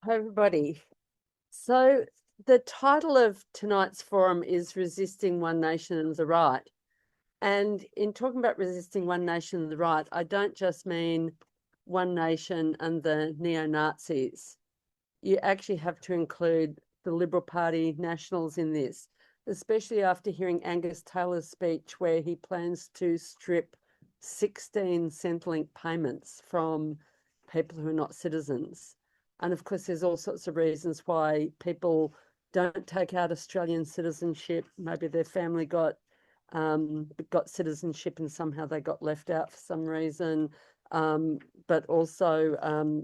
Hi, everybody. So the title of tonight's forum is Resisting One Nation and the Right. And in talking about resisting one nation and the right, I don't just mean one nation and the neo-Nazis. You actually have to include the Liberal Party nationals in this, especially after hearing Angus Taylor's speech where he plans to strip 16 Centrelink payments from people who are not citizens. And of course, there's all sorts of reasons why people don't take out Australian citizenship. Maybe their family got citizenship and somehow they got left out for some reason. But also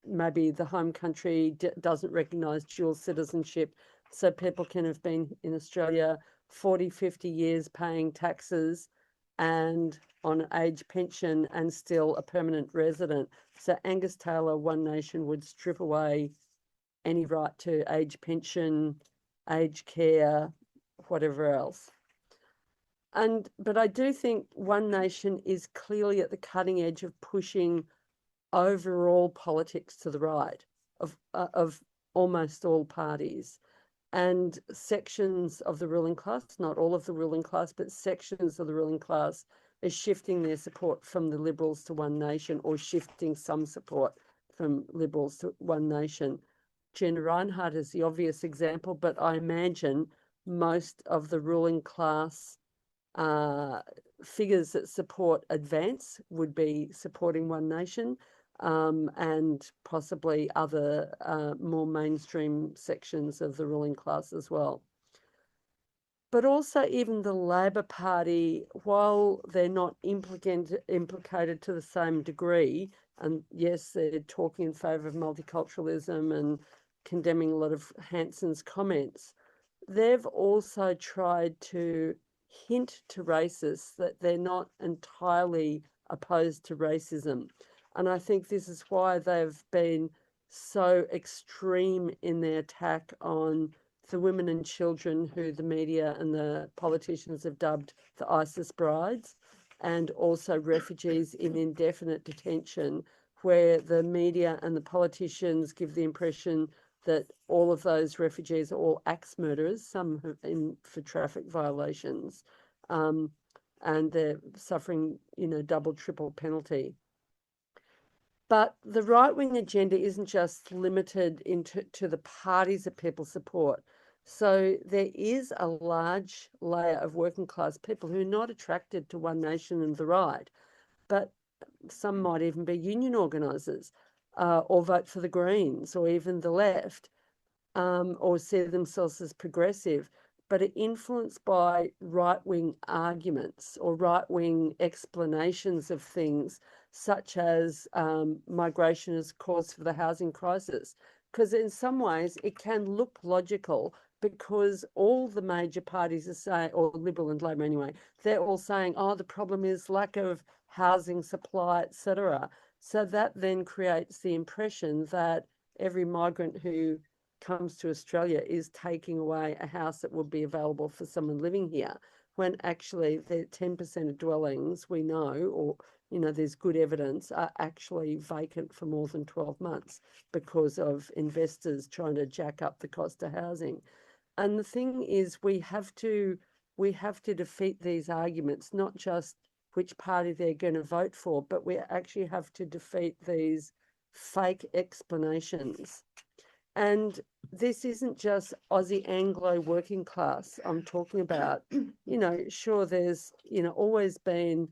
maybe the home country doesn't recognise dual citizenship. So people can have been in Australia 40, 50 years paying taxes and on an age pension and still a permanent resident. So Angus Taylor, One Nation, would strip away any right to age pension, aged care, whatever else. But I do think One Nation is clearly at the cutting edge of pushing overall politics to the right of almost all parties. And sections of the ruling class, not all of the ruling class, but sections of the ruling class are shifting their support from the Liberals to One Nation, or shifting some support from Liberals to One Nation. Jen Reinhardt is the obvious example, but I imagine most of the ruling class figures that support Advance would be supporting One Nation, and possibly other more mainstream sections of the ruling class as well. But also even the Labor Party, while they're not implicated to the same degree, and yes, they're talking in favour of multiculturalism and condemning a lot of Hanson's comments, they've also tried to hint to racists that they're not entirely opposed to racism. And I think this is why they've been so extreme in their attack on the women and children who the media and the politicians have dubbed the ISIS brides, and also refugees in indefinite detention, where the media and the politicians give the impression that all of those refugees are all axe murderers, some for traffic violations, and they're suffering, double, triple penalty. But the right-wing agenda isn't just limited to the parties that people support. So there is a large layer of working class people who are not attracted to One Nation and the right, but some might even be union organisers, or vote for the Greens or even the left, or see themselves as progressive, but are influenced by right-wing arguments or right-wing explanations of things, such as migration as cause for the housing crisis. Because in some ways it can look logical, because all the major parties are saying, or Liberal and Labor anyway, they're all saying, oh, the problem is lack of housing supply, etc. So that then creates the impression that every migrant who comes to Australia is taking away a house that would be available for someone living here, when actually the 10% of dwellings we know, or there's good evidence, are actually vacant for more than 12 months because of investors trying to jack up the cost of housing. And the thing is, we have to defeat these arguments, not just which party they're going to vote for, but we actually have to defeat these fake explanations. And this isn't just Aussie Anglo working class I'm talking about. Sure, there's, always been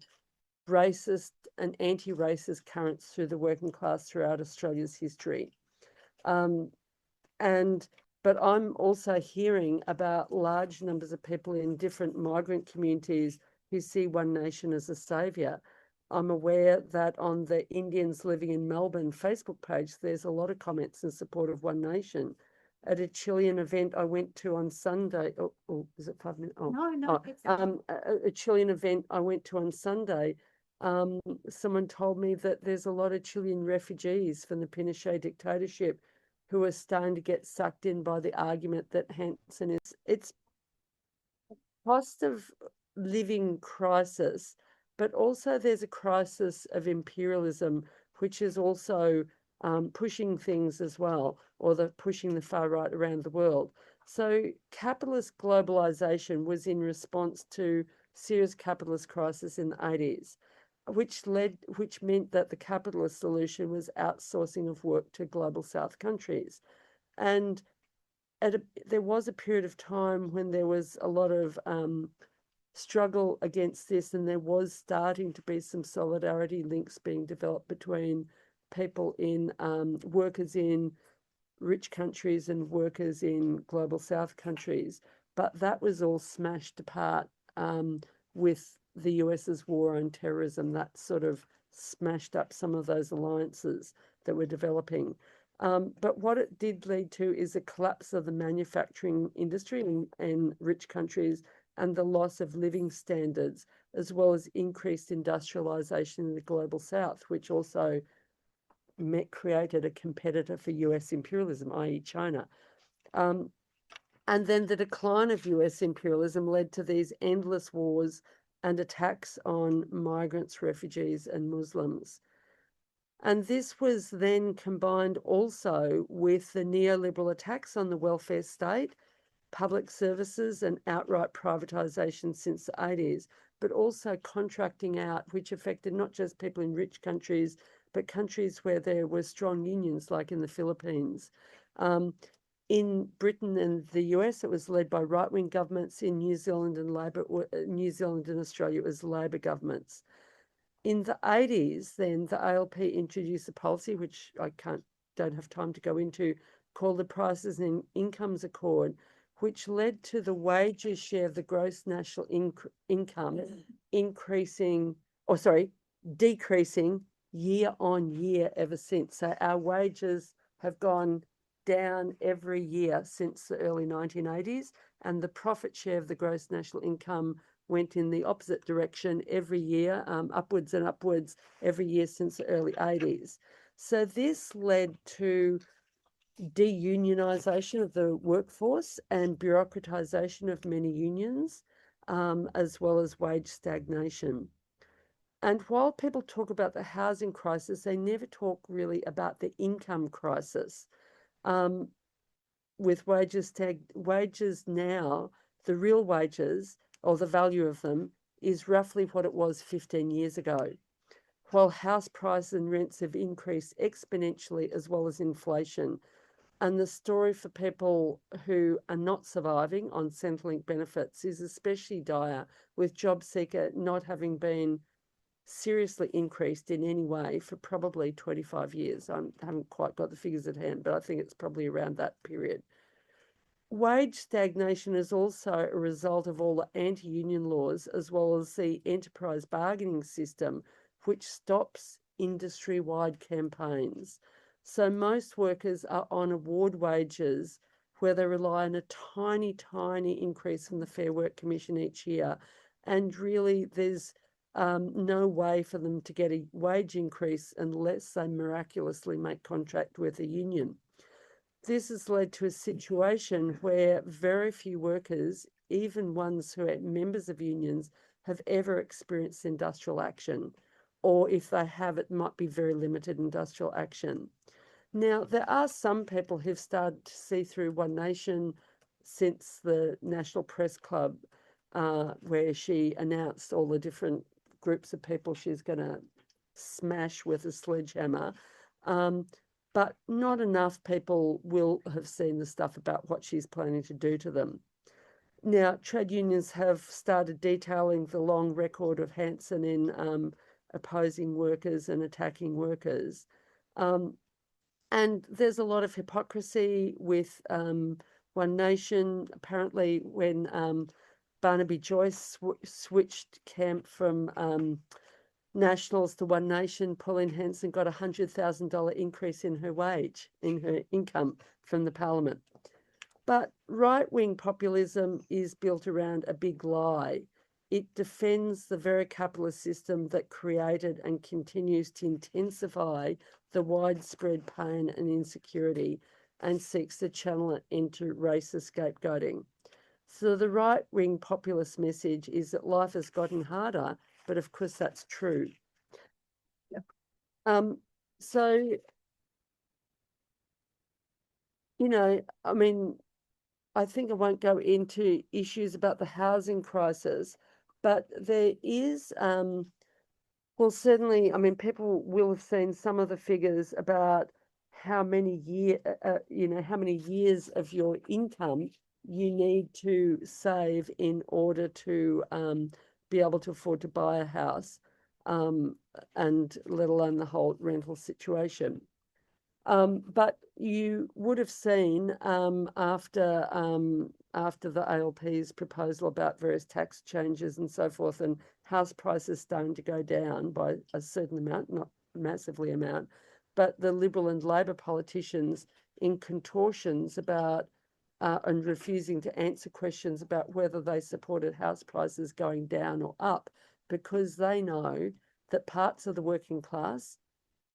racist and anti-racist currents through the working class throughout Australia's history. But I'm also hearing about large numbers of people in different migrant communities who see One Nation as a saviour. I'm aware that on the Indians living in Melbourne Facebook page, there's a lot of comments in support of One Nation. At a Chilean event I went to on Sunday, is it 5 minutes? No, a Chilean event I went to on Sunday, someone told me that there's a lot of Chilean refugees from the Pinochet dictatorship who are starting to get sucked in by the argument that Hanson it's cost of living crisis, but also there's a crisis of imperialism, which is also pushing things as well, or pushing the far right around the world. So capitalist globalization was in response to serious capitalist crisis in the 80s, which meant that the capitalist solution was outsourcing of work to global South countries. And there was a period of time when there was a lot of struggle against this, and there was starting to be some solidarity links being developed between people in workers in rich countries and workers in global South countries. But that was all smashed apart with the US's war on terrorism. That sort of smashed up some of those alliances that were developing. But what it did lead to is a collapse of the manufacturing industry in rich countries and the loss of living standards, as well as increased industrialization in the global South, which also created a competitor for US imperialism, i.e. China. And then the decline of US imperialism led to these endless wars and attacks on migrants, refugees, and Muslims. And this was then combined also with the neoliberal attacks on the welfare state, public services, and outright privatisation since the 80s, but also contracting out, which affected not just people in rich countries, but countries where there were strong unions, like in the Philippines. In Britain and the US, it was led by right-wing governments. In New Zealand and Australia, it was Labor governments. In the 80s, then the ALP introduced a policy, which I don't have time to go into, called the Prices and Incomes Accord, which led to the wages share of the gross national income decreasing year on year ever since. So our wages have gone down every year since the early 1980s, and the profit share of the gross national income went in the opposite direction every year, upwards and upwards every year since the early 80s. So this led to deunionisation of the workforce and bureaucratisation of many unions, as well as wage stagnation. And while people talk about the housing crisis, they never talk really about the income crisis. With wages now, the real wages, or the value of them, is roughly what it was 15 years ago, while house prices and rents have increased exponentially as well as inflation. And the story for people who are not surviving on Centrelink benefits is especially dire, with JobSeeker not having been seriously increased in any way for probably 25 years. I haven't quite got the figures at hand, but I think it's probably around that period. Wage stagnation is also a result of all the anti-union laws, as well as the enterprise bargaining system, which stops industry-wide campaigns. So most workers are on award wages, where they rely on a tiny, tiny increase from the Fair Work Commission each year. And really, there's no way for them to get a wage increase unless they miraculously make contact with a union. This has led to a situation where very few workers, even ones who are members of unions, have ever experienced industrial action, or if they have, it might be very limited industrial action. Now, there are some people who've started to see through One Nation since the National Press Club, where she announced all the different groups of people she's going to smash with a sledgehammer. But not enough people will have seen the stuff about what she's planning to do to them. Now, trade unions have started detailing the long record of Hanson in opposing workers and attacking workers. And there's a lot of hypocrisy with One Nation. Apparently, when Barnaby Joyce switched camp from Nationals to One Nation, Pauline Hanson got a $100,000 increase in her wage, in her income from the Parliament. But right-wing populism is built around a big lie. It defends the very capitalist system that created and continues to intensify the widespread pain and insecurity, and seeks to channel it into racist scapegoating. So the right-wing populist message is that life has gotten harder, but of course that's true. So I mean, I think I won't go into issues about the housing crisis, but there is, well, certainly, I mean, people will have seen some of the figures about how many how many years of your income you need to save in order to be able to afford to buy a house, and let alone the whole rental situation. But you would have seen after the ALP's proposal about various tax changes and so forth, and house prices starting to go down by a certain amount, not massively amount, but the Liberal and Labor politicians in contortions about and refusing to answer questions about whether they supported house prices going down or up, because they know that parts of the working class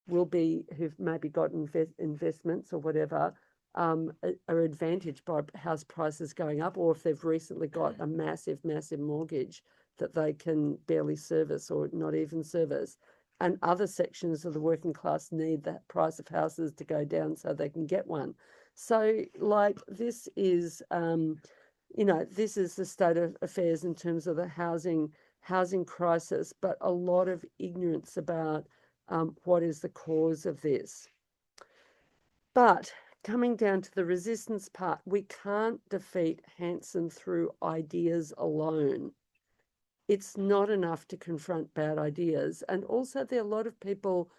who've maybe got investments or whatever, are advantaged by house prices going up, or if they've recently got a massive mortgage that they can barely service or not even service. And other sections of the working class need that price of houses to go down so they can get one. So, like, this is, this is the state of affairs in terms of the housing crisis, but a lot of ignorance about what is the cause of this. But coming down to the resistance part, we can't defeat Hanson through ideas alone. It's not enough to confront bad ideas. And also, there are a lot of people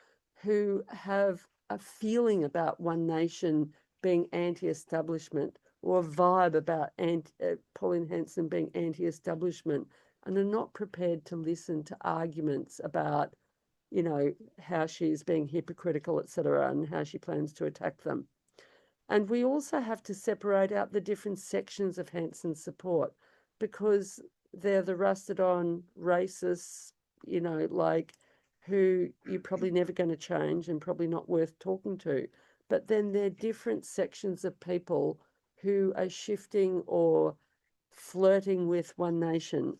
who have a feeling about One Nation being anti-establishment, or a vibe about Pauline Hanson being anti-establishment, and are not prepared to listen to arguments about how she's being hypocritical, etc., and how she plans to attack them. And we also have to separate out the different sections of Hanson's support, because they're the rusted on racists, who you're probably never going to change and probably not worth talking to. But then there are different sections of people who are shifting or flirting with One Nation.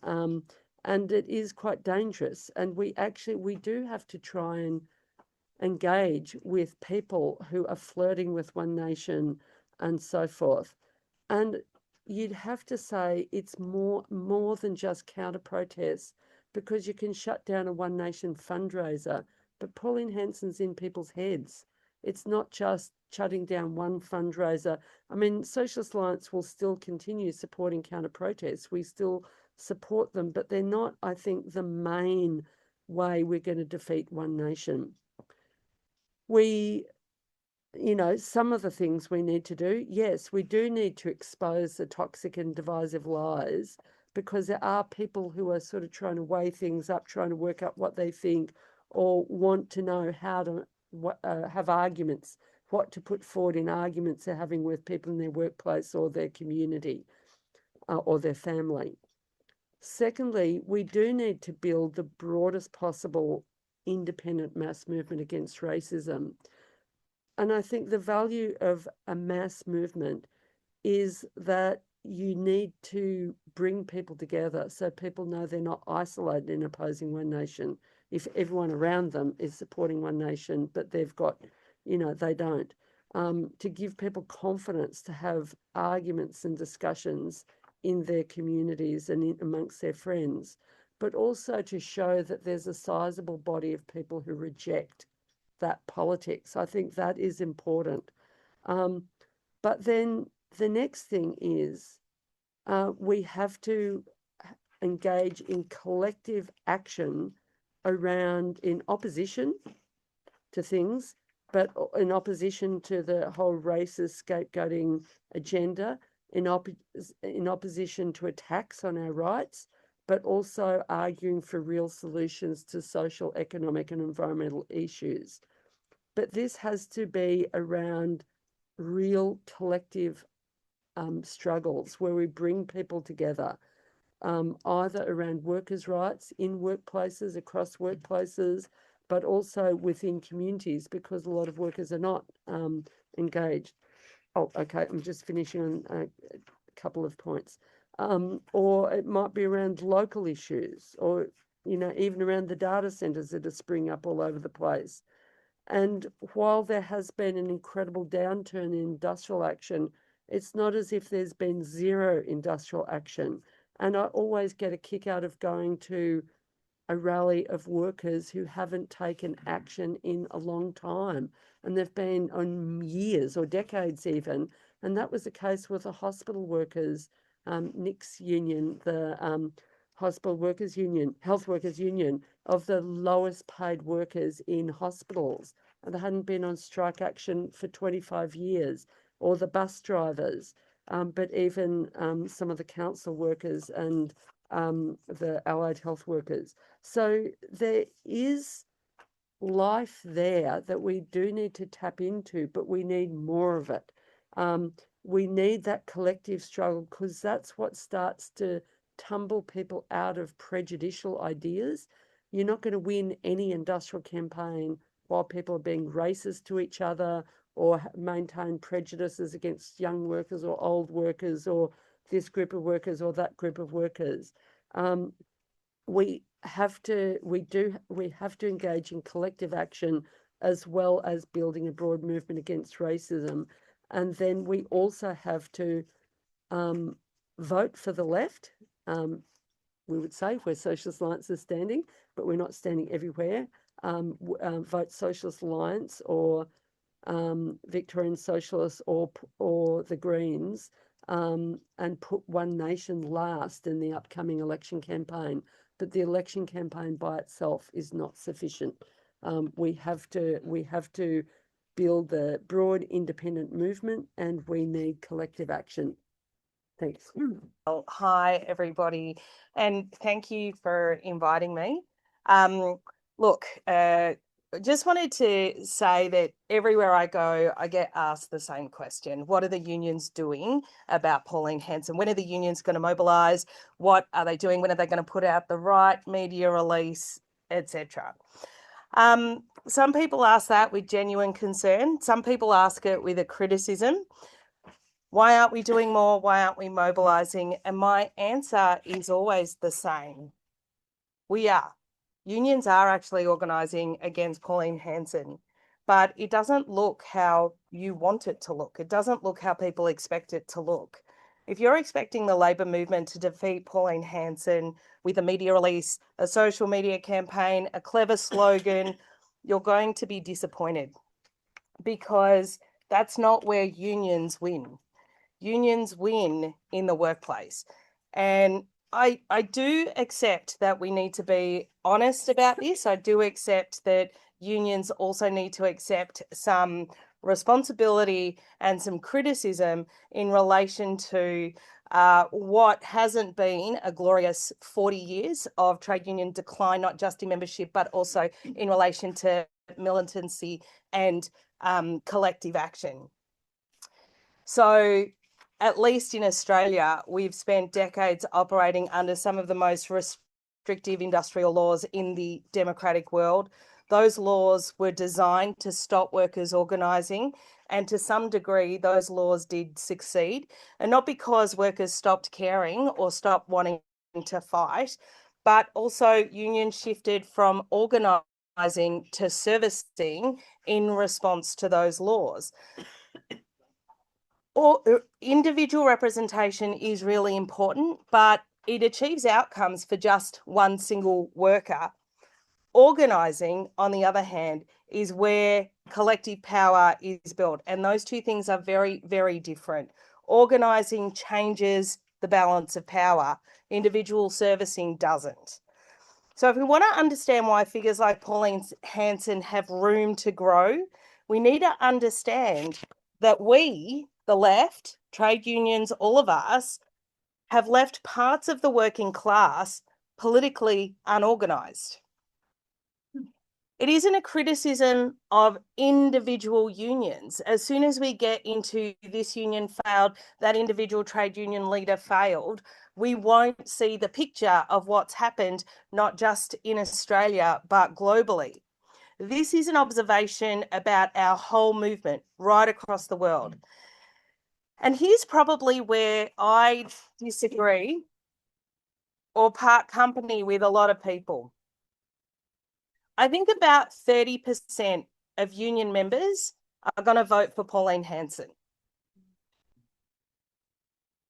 And it is quite dangerous. And we do have to try and engage with people who are flirting with One Nation and so forth. And you'd have to say it's more than just counter protests, because you can shut down a One Nation fundraiser, but Pauline Hanson's in people's heads. It's not just shutting down one fundraiser. I mean, Socialist Alliance will still continue supporting counter protests. We still support them, but they're not, I think, the main way we're going to defeat One Nation. Some of the things we need to do, yes, we do need to expose the toxic and divisive lies, because there are people who are sort of trying to weigh things up, trying to work out what they think, or want to know how to have arguments, what to put forward in arguments they're having with people in their workplace or their community or their family. Secondly, we do need to build the broadest possible independent mass movement against racism. And I think the value of a mass movement is that you need to bring people together so people know they're not isolated in opposing One Nation. If everyone around them is supporting One Nation, but they've got, they don't. To give people confidence to have arguments and discussions in their communities and amongst their friends, but also to show that there's a sizable body of people who reject that politics. I think that is important. But then the next thing is we have to engage in collective action in opposition to things, but in opposition to the whole racist scapegoating agenda, in opposition to attacks on our rights, but also arguing for real solutions to social, economic, and environmental issues. But this has to be around real collective struggles where we bring people together, either around workers' rights in workplaces, across workplaces, but also within communities, because a lot of workers are not engaged. Oh, okay, I'm just finishing on a couple of points. Or it might be around local issues, or even around the data centres that are springing up all over the place. And while there has been an incredible downturn in industrial action, it's not as if there's been zero industrial action. And I always get a kick out of going to a rally of workers who haven't taken action in a long time. And they've been on years or decades even. And that was the case with the hospital workers, NICS union, the hospital workers union, health workers union, of the lowest paid workers in hospitals. And they hadn't been on strike action for 25 years, or the bus drivers, but even some of the council workers and the allied health workers. So there is life there that we do need to tap into, but we need more of it. We need that collective struggle, because that's what starts to tumble people out of prejudicial ideas. You're not going to win any industrial campaign while people are being racist to each other, or maintain prejudices against young workers or old workers, or this group of workers or that group of workers. We have to engage in collective action, as well as building a broad movement against racism. And then we also have to vote for the left. We would say where Socialist Alliance is standing, but we're not standing everywhere. Vote Socialist Alliance, or Victorian Socialists, or the Greens, and put One Nation last in the upcoming election campaign. But the election campaign by itself is not sufficient. We have to build the broad independent movement, and we need collective action. Thanks. Well, hi, everybody, and thank you for inviting me. Look, just wanted to say that everywhere I go, I get asked the same question. What are the unions doing about Pauline Hanson? When are the unions going to mobilise? What are they doing? When are they going to put out the right media release, etc.? Some people ask that with genuine concern. Some people ask it with a criticism. Why aren't we doing more? Why aren't we mobilising? And my answer is always the same. We are. Unions are actually organising against Pauline Hanson, but it doesn't look how you want it to look. It doesn't look how people expect it to look. If you're expecting the Labor movement to defeat Pauline Hanson with a media release, a social media campaign, a clever slogan, you're going to be disappointed, because that's not where unions win. Unions win in the workplace. And I do accept that we need to be honest about this. I do accept that unions also need to accept some responsibility and some criticism in relation to what hasn't been a glorious 40 years of trade union decline, not just in membership, but also in relation to militancy and collective action. So at least in Australia, we've spent decades operating under some of the most restrictive industrial laws in the democratic world. Those laws were designed to stop workers organising, and to some degree, those laws did succeed. And not because workers stopped caring or stopped wanting to fight, but also unions shifted from organising to servicing in response to those laws. Or individual representation is really important, but it achieves outcomes for just one single worker. Organising, on the other hand, is where collective power is built. And those two things are very, very different. Organising changes the balance of power. Individual servicing doesn't. So if we want to understand why figures like Pauline Hanson have room to grow, we need to understand that we, the left, trade unions, all of us, have left parts of the working class politically unorganised. It isn't a criticism of individual unions. As soon as we get into this union failed, that individual trade union leader failed, we won't see the picture of what's happened, not just in Australia, but globally. This is an observation about our whole movement right across the world. And here's probably where I disagree or part company with a lot of people. I think about 30% of union members are going to vote for Pauline Hanson.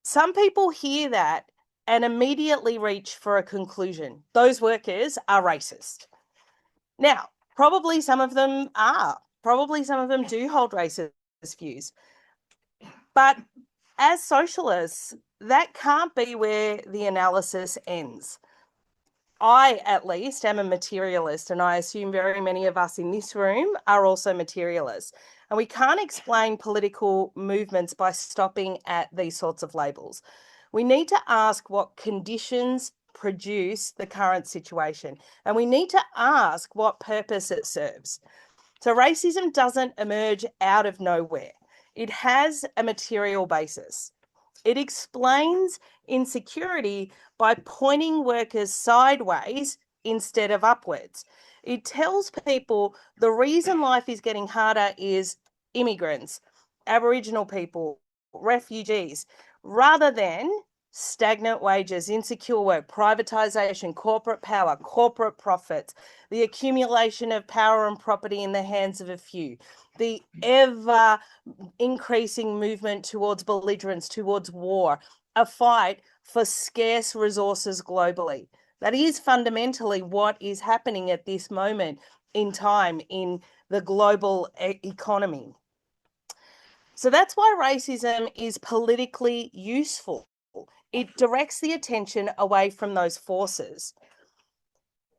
Some people hear that and immediately reach for a conclusion. Those workers are racist. Now, probably some of them are. Probably some of them do hold racist views. But as socialists, that can't be where the analysis ends. I, at least, am a materialist, and I assume very many of us in this room are also materialists. And we can't explain political movements by stopping at these sorts of labels. We need to ask what conditions produce the current situation, and we need to ask what purpose it serves. So racism doesn't emerge out of nowhere. It has a material basis. It explains insecurity by pointing workers sideways instead of upwards. It tells people the reason life is getting harder is immigrants, Aboriginal people, refugees, rather than stagnant wages, insecure work, privatisation, corporate power, corporate profits, the accumulation of power and property in the hands of a few, the ever increasing movement towards belligerence, towards war, a fight for scarce resources globally. That is fundamentally what is happening at this moment in time in the global economy. So that's why racism is politically useful. It directs the attention away from those forces.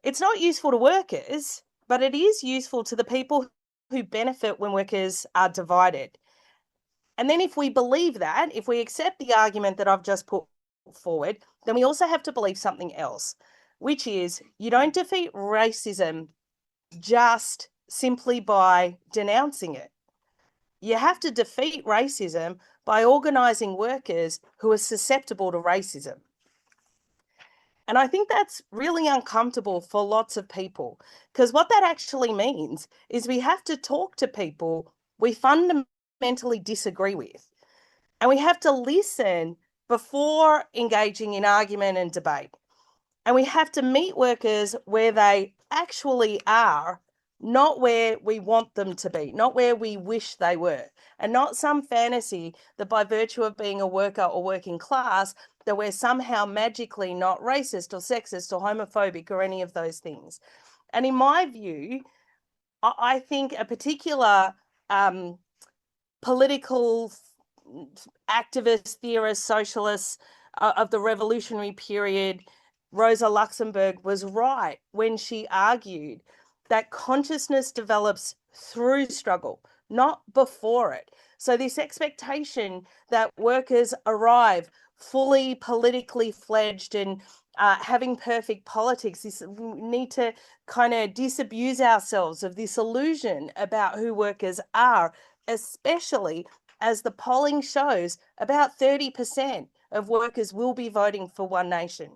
It's not useful to workers, but it is useful to the people who benefit when workers are divided. And then if we believe that, if we accept the argument that I've just put forward, then we also have to believe something else, which is you don't defeat racism just simply by denouncing it. You have to defeat racism by organising workers who are susceptible to racism. And I think that's really uncomfortable for lots of people, because what that actually means is we have to talk to people we fundamentally disagree with. And we have to listen before engaging in argument and debate. And we have to meet workers where they actually are, not where we want them to be, not where we wish they were, and not some fantasy that by virtue of being a worker or working class, that we're somehow magically not racist or sexist or homophobic or any of those things. And in my view, I think a particular political activist, theorist, socialist of the revolutionary period, Rosa Luxemburg, was right when she argued that consciousness develops through struggle, not before it. So this expectation that workers arrive fully politically fledged and having perfect politics, we need to kind of disabuse ourselves of this illusion about who workers are, especially as the polling shows about 30% of workers will be voting for One Nation.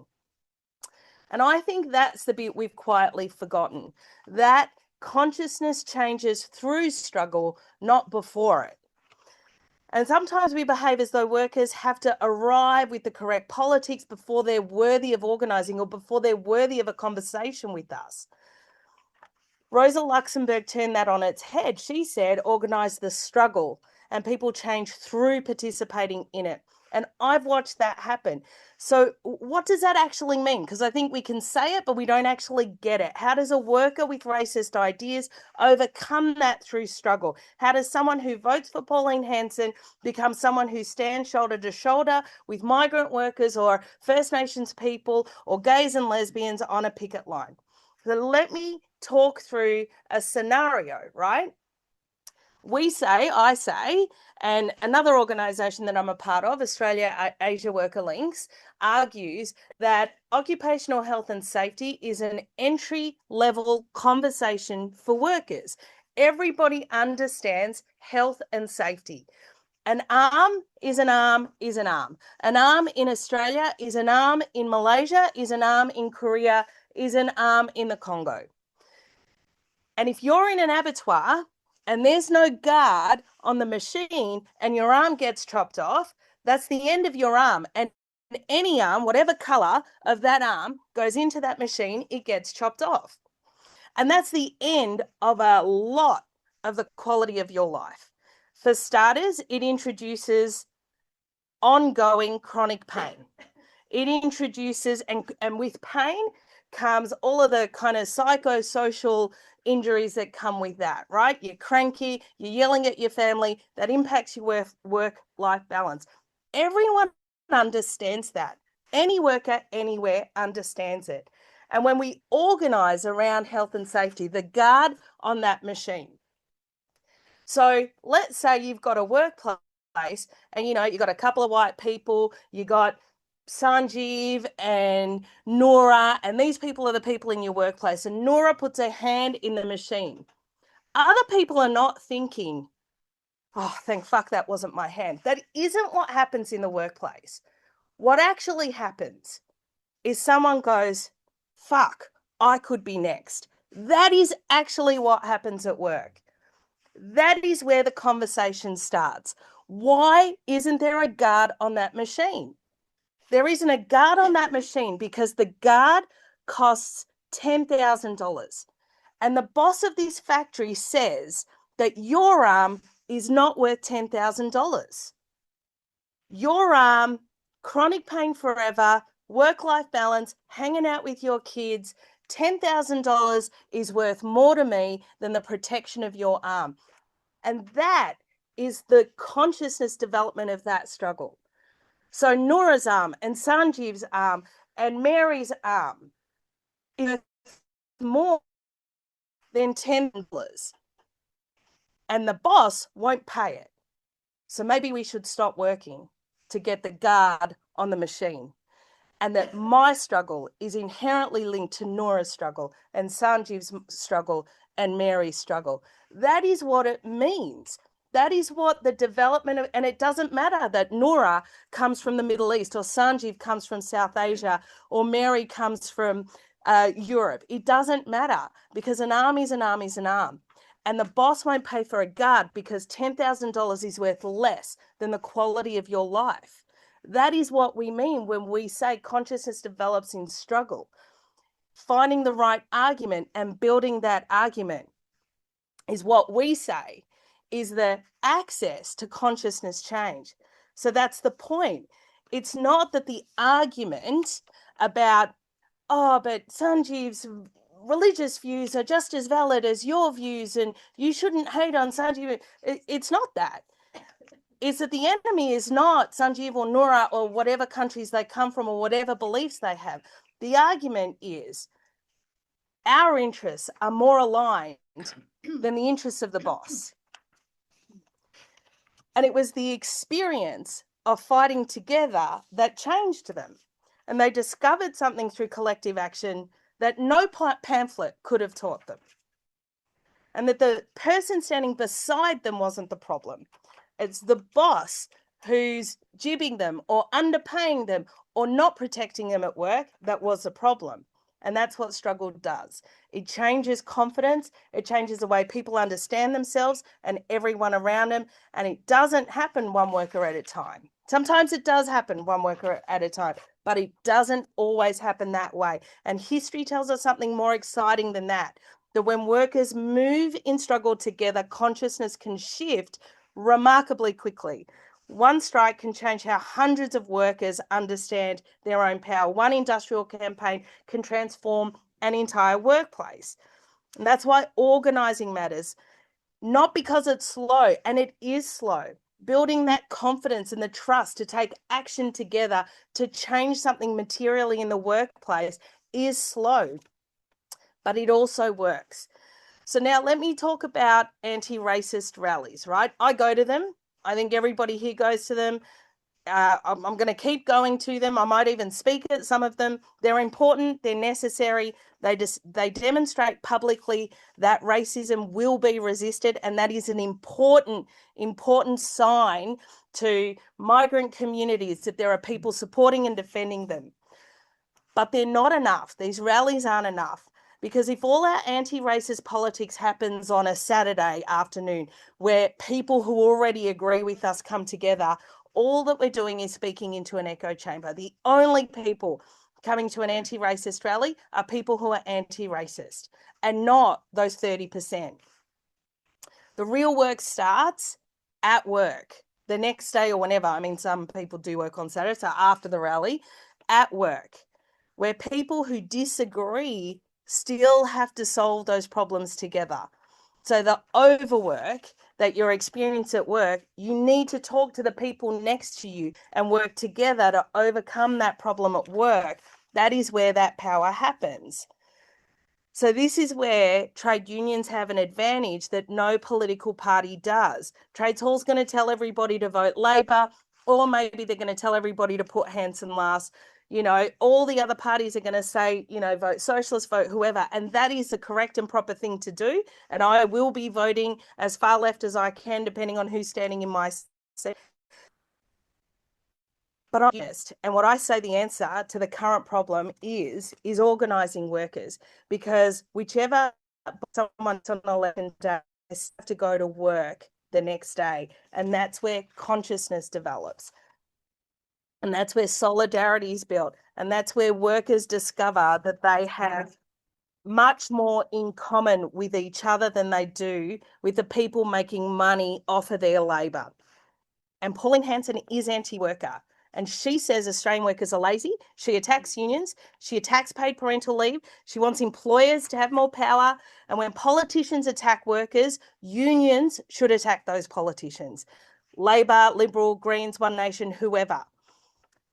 And I think that's the bit we've quietly forgotten, that consciousness changes through struggle, not before it. And sometimes we behave as though workers have to arrive with the correct politics before they're worthy of organising or before they're worthy of a conversation with us. Rosa Luxemburg turned that on its head. She said, organise the struggle, and people change through participating in it. And I've watched that happen. So what does that actually mean? Because I think we can say it, but we don't actually get it. How does a worker with racist ideas overcome that through struggle? How does someone who votes for Pauline Hanson become someone who stands shoulder to shoulder with migrant workers or First Nations people or gays and lesbians on a picket line? So let me talk through a scenario, right? I say, and another organisation that I'm a part of, Australia Asia Worker Links, argues that occupational health and safety is an entry-level conversation for workers. Everybody understands health and safety. An arm is an arm is an arm. An arm in Australia is an arm in Malaysia, is an arm in Korea, is an arm in the Congo. And if you're in an abattoir and there's no guard on the machine and your arm gets chopped off, that's the end of your arm. And any arm, whatever colour of that arm, goes into that machine, it gets chopped off. And that's the end of a lot of the quality of your life. For starters, it introduces ongoing chronic pain. It introduces, and with pain comes all of the kind of psychosocial injuries that come with that, right? You're cranky, you're yelling at your family, that impacts your work-life balance. Everyone understands that. Any worker anywhere understands it. And when we organise around health and safety, the guard on that machine. So let's say you've got a workplace and, you've got a couple of white people, you got Sanjeev and Nora, and these people are the people in your workplace. And Nora puts her hand in the machine. Other people are not thinking, oh, thank fuck that wasn't my hand. That isn't what happens in the workplace. What actually happens is someone goes, fuck, I could be next. That is actually what happens at work. That is where the conversation starts. Why isn't there a guard on that machine? There isn't a guard on that machine because the guard costs $10,000. And the boss of this factory says that your arm is not worth $10,000. Your arm, chronic pain forever, work-life balance, hanging out with your kids, $10,000 is worth more to me than the protection of your arm. And that is the consciousness development of that struggle. So Nora's arm and Sanjeev's arm and Mary's arm is more than $10. And the boss won't pay it. So maybe we should stop working to get the guard on the machine. And that my struggle is inherently linked to Nora's struggle and Sanjeev's struggle and Mary's struggle. That is what it means. That is what the development of, and it doesn't matter that Nora comes from the Middle East or Sanjeev comes from South Asia or Mary comes from Europe. It doesn't matter because an arm is an arm is an arm. And the boss won't pay for a guard because $10,000 is worth less than the quality of your life. That is what we mean when we say consciousness develops in struggle. Finding the right argument and building that argument is what we say is the access to consciousness change. So that's the point. It's not that the argument about, oh, but Sanjeev's religious views are just as valid as your views and you shouldn't hate on Sanjeev. It's not that. Is that the enemy is not Sanjeev or Nora or whatever countries they come from or whatever beliefs they have. The argument is our interests are more aligned than the interests of the boss. And it was the experience of fighting together that changed them. And they discovered something through collective action that no pamphlet could have taught them. And that the person standing beside them wasn't the problem. It's the boss who's jibbing them or underpaying them or not protecting them at work that was the problem. And that's what struggle does. It changes confidence. It changes the way people understand themselves and everyone around them. And it doesn't happen one worker at a time. Sometimes it does happen one worker at a time, but it doesn't always happen that way. And history tells us something more exciting than that. That when workers move in struggle together, consciousness can shift remarkably quickly. One strike can change how hundreds of workers understand their own power. One industrial campaign can transform an entire workplace. And that's why organising matters, not because it's slow, and it is slow. Building that confidence and the trust to take action together to change something materially in the workplace is slow, but it also works. So now let me talk about anti-racist rallies, right? I go to them. I think everybody here goes to them. I'm going to keep going to them. I might even speak at some of them. They're important. They're necessary. They demonstrate publicly that racism will be resisted, and that is an important sign to migrant communities that there are people supporting and defending them. But they're not enough. These rallies aren't enough. Because if all our anti-racist politics happens on a Saturday afternoon where people who already agree with us come together, all that we're doing is speaking into an echo chamber. The only people coming to an anti-racist rally are people who are anti-racist and not those 30%. The real work starts at work the next day or whenever. I mean, some people do work on Saturday, so after the rally, at work, where people who disagree still have to solve those problems together. So the overwork that you're experiencing at work, you need to talk to the people next to you and work together to overcome that problem at work. That is where that power happens. So this is where trade unions have an advantage that no political party does. Trades Hall's going to tell everybody to vote Labor, or maybe they're going to tell everybody to put Hanson last. You know, all the other parties are going to say, you know, vote Socialist, vote whoever. And that is the correct and proper thing to do. And I will be voting as far left as I can, depending on who's standing in my seat. But I'm honest, and what I say the answer to the current problem is organising workers, because whichever someone's on election day, they have to go to work the next day, and that's where consciousness develops, and that's where solidarity is built, and that's where workers discover that they have much more in common with each other than they do with the people making money off of their labour. And Pauline Hanson is anti-worker. And she says Australian workers are lazy. She attacks unions. She attacks paid parental leave. She wants employers to have more power. And when politicians attack workers, unions should attack those politicians. Labor, Liberal, Greens, One Nation, whoever.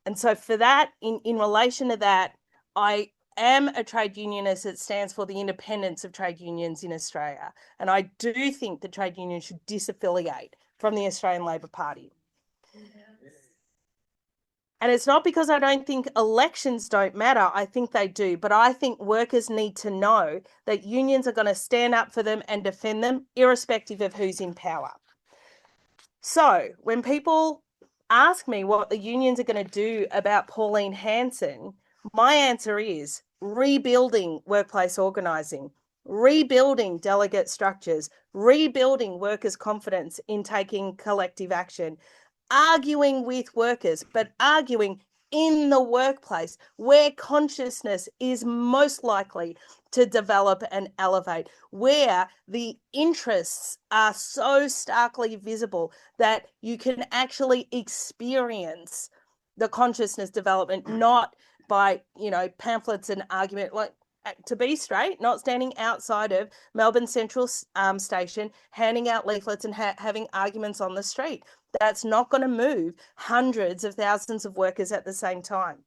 And so for that, in relation to that, I am a trade unionist that stands for the independence of trade unions in Australia. And I do think that trade unions should disaffiliate from the Australian Labor Party. And it's not because I don't think elections don't matter. I think they do. But I think workers need to know that unions are going to stand up for them and defend them, irrespective of who's in power. So when people ask me what the unions are going to do about Pauline Hanson, my answer is rebuilding workplace organising, rebuilding delegate structures, rebuilding workers' confidence in taking collective action, arguing with workers, but arguing in the workplace where consciousness is most likely to develop and elevate, where the interests are so starkly visible that you can actually experience the consciousness development, not by, you know, pamphlets and argument. Like, to be straight, not standing outside of Melbourne Central Station, handing out leaflets and having arguments on the street. That's not going to move hundreds of thousands of workers at the same time.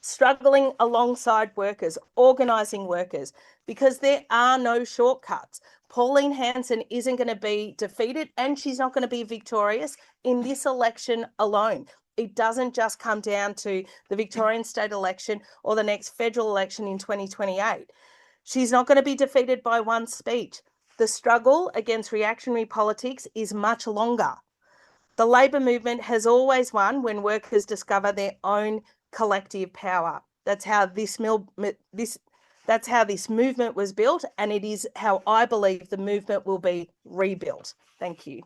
Struggling alongside workers, organising workers, because there are no shortcuts. Pauline Hanson isn't going to be defeated, and she's not going to be victorious in this election alone. It doesn't just come down to the Victorian state election or the next federal election in 2028. She's not going to be defeated by one speech. The struggle against reactionary politics is much longer. The Labor movement has always won when workers discover their own collective power. That's how this movement was built, and it is how I believe the movement will be rebuilt. Thank you.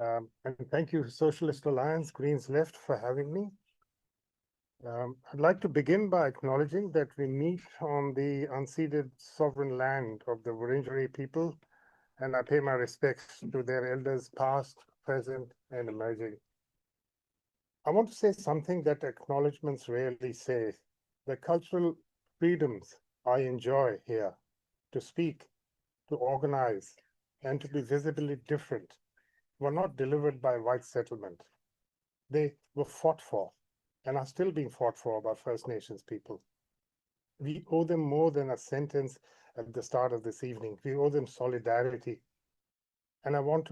And thank you, Socialist Alliance, Greens Left, for having me. I'd like to begin by acknowledging that we meet on the unceded sovereign land of the Wurundjeri people, and I pay my respects to their elders past, present, and emerging. I want to say something that acknowledgements rarely say. The cultural freedoms I enjoy here, to speak, to organize, and to be visibly different, were not delivered by white settlement. They were fought for, and are still being fought for by First Nations people. We owe them more than a sentence at the start of this evening. We owe them solidarity. And I want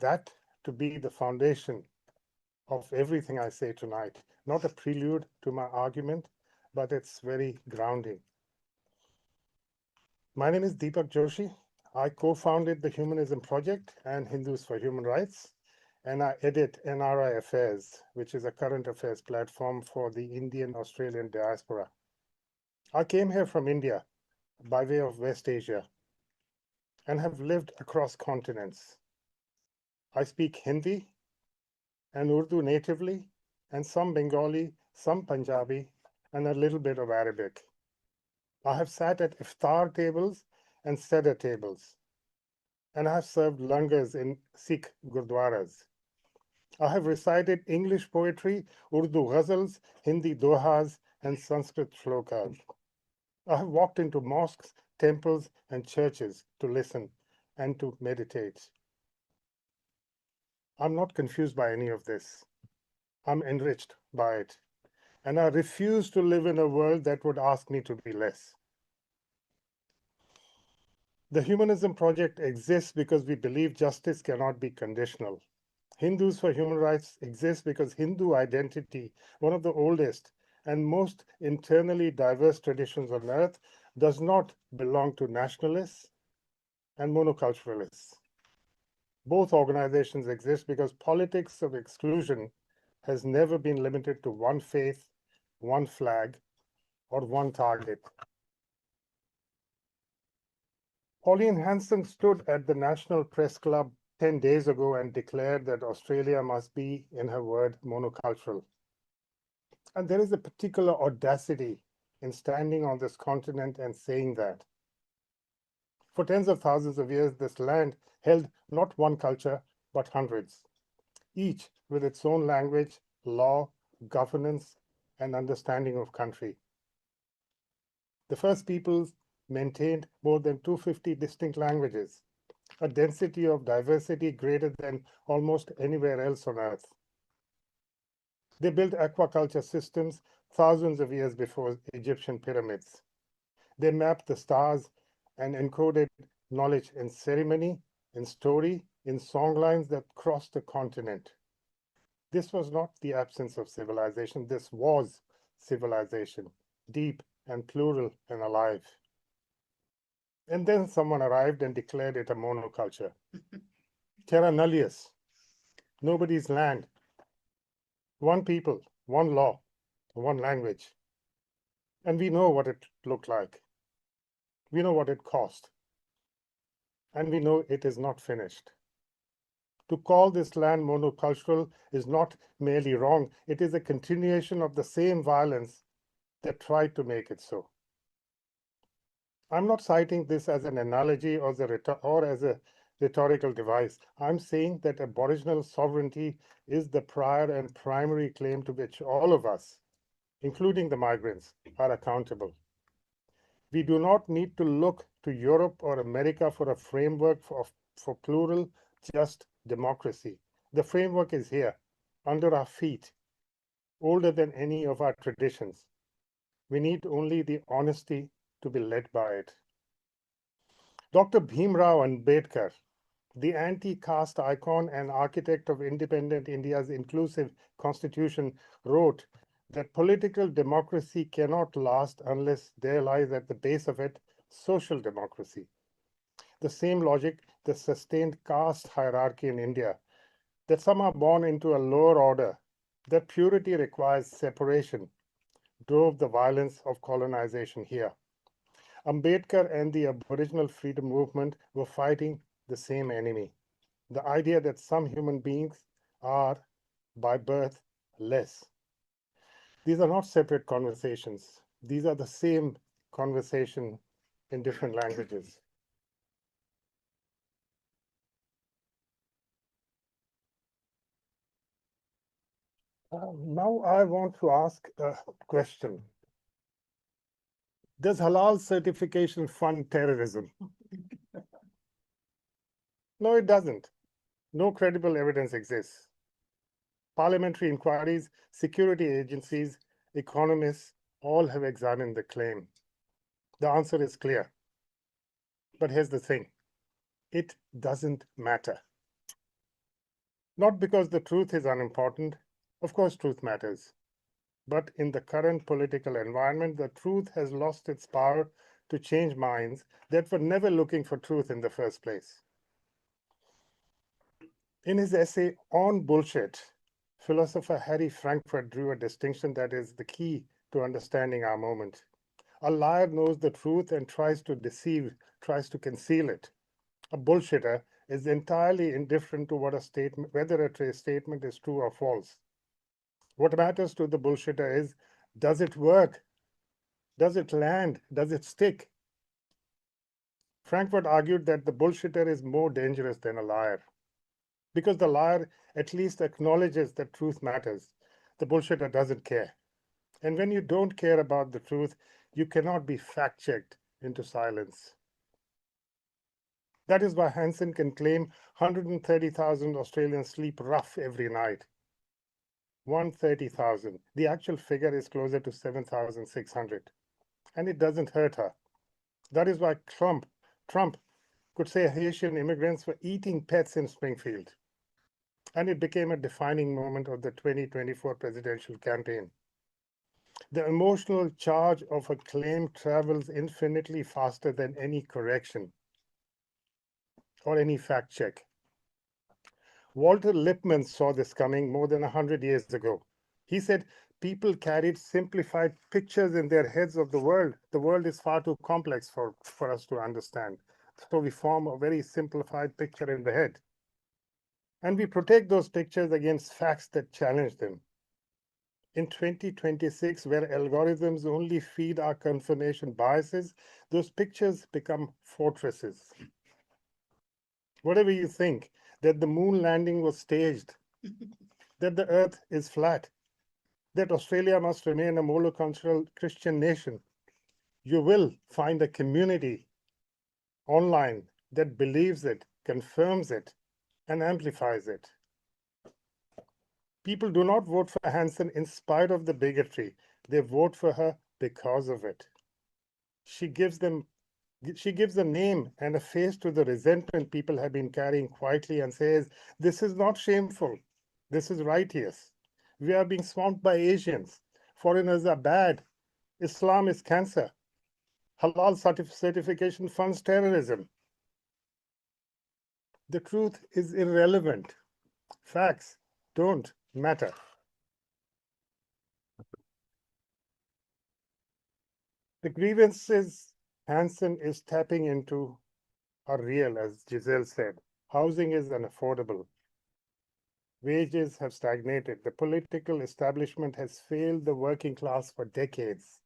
that to be the foundation of everything I say tonight, not a prelude to my argument, but it's very grounding. My name is Deepak Joshi. I co-founded the Humanism Project and Hindus for Human Rights, and I edit NRI Affairs, which is a current affairs platform for the Indian Australian diaspora. I came here from India by way of West Asia and have lived across continents. I speak Hindi and Urdu natively, and some Bengali, some Punjabi, and a little bit of Arabic. I have sat at iftar tables and seder tables. and I have served langars in Sikh gurdwaras. I have recited English poetry, Urdu ghazals, Hindi dohas, and Sanskrit shlokas. I have walked into mosques, temples, and churches to listen and to meditate. I'm not confused by any of this. I'm enriched by it. And I refuse to live in a world that would ask me to be less. The Humanism Project exists because we believe justice cannot be conditional. Hindus for Human Rights exists because Hindu identity, one of the oldest and most internally diverse traditions on earth, does not belong to nationalists and monoculturalists. Both organizations exist because politics of exclusion has never been limited to one faith, one flag, or one target. Pauline Hanson stood at the National Press Club 10 days ago and declared that Australia must be, in her word, monocultural. And there is a particular audacity in standing on this continent and saying that. For tens of thousands of years, this land held not one culture, but hundreds, each with its own language, law, governance, and understanding of country. The first peoples maintained more than 250 distinct languages, a density of diversity greater than almost anywhere else on Earth. They built aquaculture systems thousands of years before Egyptian pyramids. They mapped the stars and encoded knowledge in ceremony, in story, in songlines that crossed the continent. This was not the absence of civilization. This was civilization, deep and plural and alive. And then someone arrived and declared it a monoculture. Terra nullius, nobody's land, one people, one law, one language. And we know what it looked like. We know what it cost. And we know it is not finished. To call this land monocultural is not merely wrong, it is a continuation of the same violence that tried to make it so. I'm not citing this as an analogy or as a rhetorical device. I'm saying that Aboriginal sovereignty is the prior and primary claim to which all of us, including the migrants, are accountable. We do not need to look to Europe or America for a framework for plural, just democracy. The framework is here, under our feet, older than any of our traditions. We need only the honesty to be led by it. Dr. Bhimrao Ambedkar, the anti-caste icon and architect of independent India's inclusive constitution, wrote that political democracy cannot last unless there lies at the base of it social democracy. The same logic that sustained caste hierarchy in India, that some are born into a lower order, that purity requires separation, drove the violence of colonization here. Ambedkar and the Aboriginal freedom movement were fighting the same enemy, the idea that some human beings are, by birth, less. These are not separate conversations. These are the same conversation in different languages. Now I want to ask a question. Does halal certification fund terrorism? No, it doesn't. No credible evidence exists. Parliamentary inquiries, security agencies, economists, all have examined the claim. The answer is clear. But here's the thing. It doesn't matter. Not because the truth is unimportant. Of course, truth matters. But in the current political environment, the truth has lost its power to change minds that were never looking for truth in the first place. In his essay on bullshit, philosopher Harry Frankfurt drew a distinction that is the key to understanding our moment. A liar knows the truth and tries to deceive, tries to conceal it. A bullshitter is entirely indifferent to what a statement, whether a statement is true or false. What matters to the bullshitter is, does it work? Does it land? Does it stick? Frankfurt argued that the bullshitter is more dangerous than a liar, because the liar at least acknowledges that truth matters. The bullshitter doesn't care. And when you don't care about the truth, you cannot be fact-checked into silence. That is why Hanson can claim 130,000 Australians sleep rough every night. 130,000. The actual figure is closer to 7,600. And it doesn't hurt her. That is why Trump could say Haitian immigrants were eating pets in Springfield. And it became a defining moment of the 2024 presidential campaign. The emotional charge of a claim travels infinitely faster than any correction or any fact check. Walter Lippmann saw this coming more than 100 years ago. He said people carried simplified pictures in their heads of the world. The world is far too complex for us to understand. So we form a very simplified picture in the head. And we protect those pictures against facts that challenge them. In 2026, where algorithms only feed our confirmation biases, those pictures become fortresses. Whatever you think, that the moon landing was staged, that the earth is flat, that Australia must remain a monocultural Christian nation, you will find a community online that believes it, confirms it, and amplifies it. People do not vote for Hanson in spite of the bigotry. They vote for her because of it. She gives a name and a face to the resentment people have been carrying quietly and says, this is not shameful. This is righteous. We are being swamped by Asians. Foreigners are bad. Islam is cancer. Halal certification funds terrorism. The truth is irrelevant. Facts don't matter. The grievances Hanson is tapping into are real, as Giselle said. Housing is unaffordable. Wages have stagnated. The political establishment has failed the working class for decades.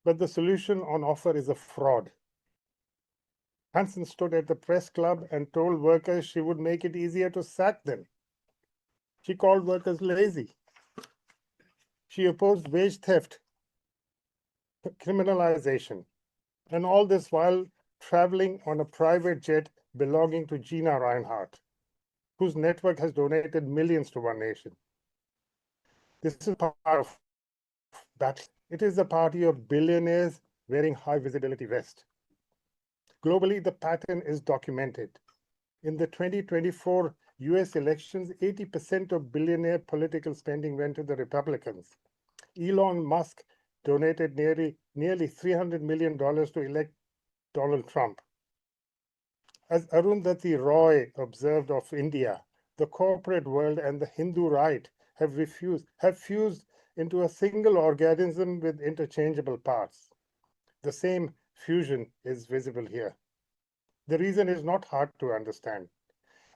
But the solution on offer is a fraud. Hanson stood at the press club and told workers she would make it easier to sack them. She called workers lazy. She opposed wage theft, criminalization, and all this while traveling on a private jet belonging to Gina Reinhardt, whose network has donated millions to One Nation. This is part of battle. It is the party of billionaires wearing high visibility vests. Globally, the pattern is documented. In the 2024 US elections, 80% of billionaire political spending went to the Republicans. Elon Musk donated nearly $300 million to elect Donald Trump. As Arundhati Roy observed of India, the corporate world and the Hindu right have fused into a single organism with interchangeable parts. The same fusion is visible here. The reason is not hard to understand.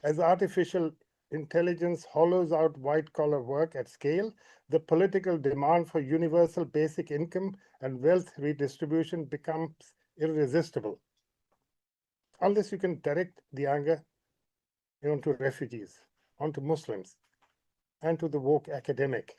As artificial intelligence hollows out white-collar work at scale, the political demand for universal basic income and wealth redistribution becomes irresistible. Unless you can direct the anger onto refugees, onto Muslims, and to the woke academic.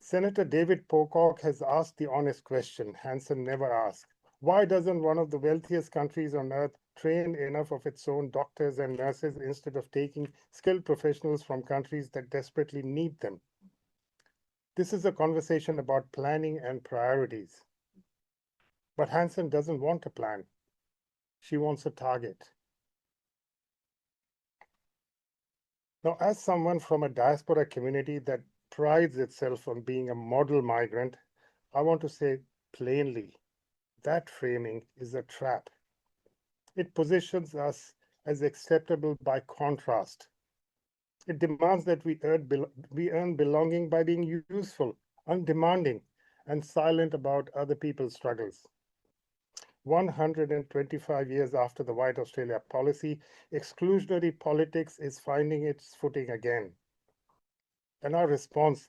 Senator David Pocock has asked the honest question Hanson never asked. Why doesn't one of the wealthiest countries on earth train enough of its own doctors and nurses instead of taking skilled professionals from countries that desperately need them? This is a conversation about planning and priorities. But Hanson doesn't want a plan. She wants a target. Now, as someone from a diaspora community that prides itself on being a model migrant, I want to say plainly, that framing is a trap. It positions us as acceptable by contrast. It demands that we earn belonging by being useful, undemanding, and silent about other people's struggles. 125 years after the White Australia policy, exclusionary politics is finding its footing again. And our response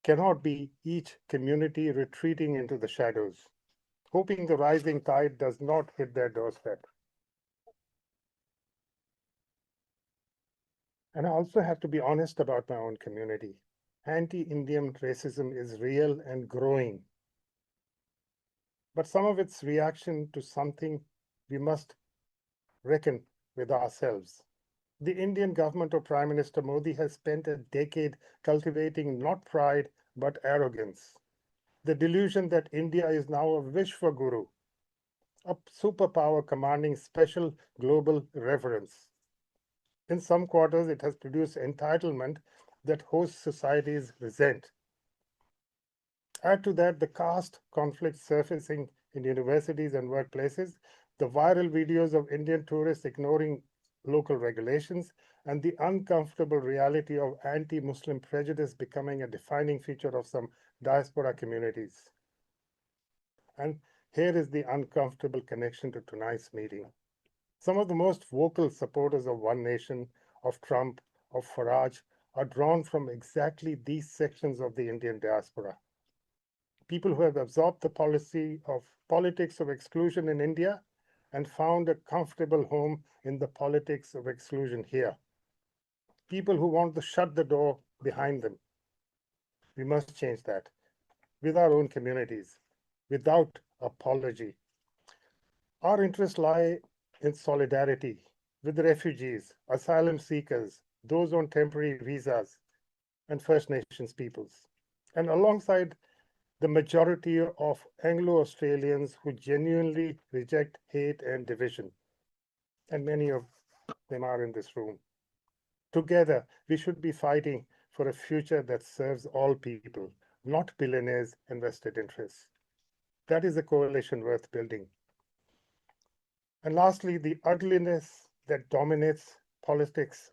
cannot be each community retreating into the shadows. hoping the rising tide does not hit their doorstep. And I also have to be honest about my own community. Anti-Indian racism is real and growing. But some of its reaction to something we must reckon with ourselves. The Indian government of Prime Minister Modi has spent a decade cultivating not pride, but arrogance. The delusion that India is now a Vishwaguru, a superpower commanding special global reverence. In some quarters, it has produced entitlement that host societies resent. Add to that the caste conflict surfacing in universities and workplaces, the viral videos of Indian tourists ignoring local regulations, and the uncomfortable reality of anti-Muslim prejudice becoming a defining feature of some diaspora communities. And here is the uncomfortable connection to tonight's meeting. Some of the most vocal supporters of One Nation, of Trump, of Farage, are drawn from exactly these sections of the Indian diaspora. People who have absorbed the politics of exclusion in India and found a comfortable home in the politics of exclusion here. People who want to shut the door behind them. We must change that with our own communities, without apology. Our interests lie in solidarity with refugees, asylum seekers, those on temporary visas, and First Nations peoples. And alongside the majority of Anglo-Australians who genuinely reject hate and division. And many of them are in this room. Together, we should be fighting for a future that serves all people, not billionaires and vested interests. That is a coalition worth building. And lastly, the ugliness that dominates politics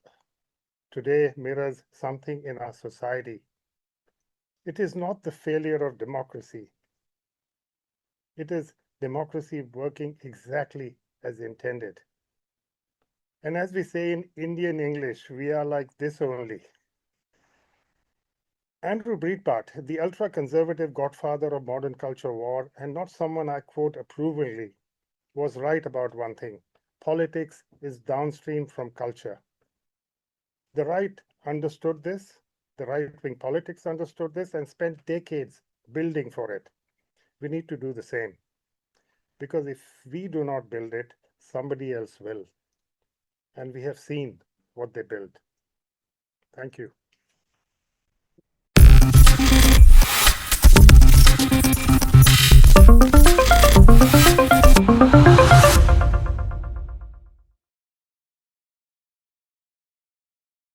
today mirrors something in our society. It is not the failure of democracy. It is democracy working exactly as intended. And as we say in Indian English, we are like this only. Andrew Breitbart, the ultra-conservative godfather of modern culture war, and not someone I quote approvingly, was right about one thing. Politics is downstream from culture. The right understood this, the right-wing politics understood this, and spent decades building for it. We need to do the same. Because if we do not build it, somebody else will. And we have seen what they built. Thank you.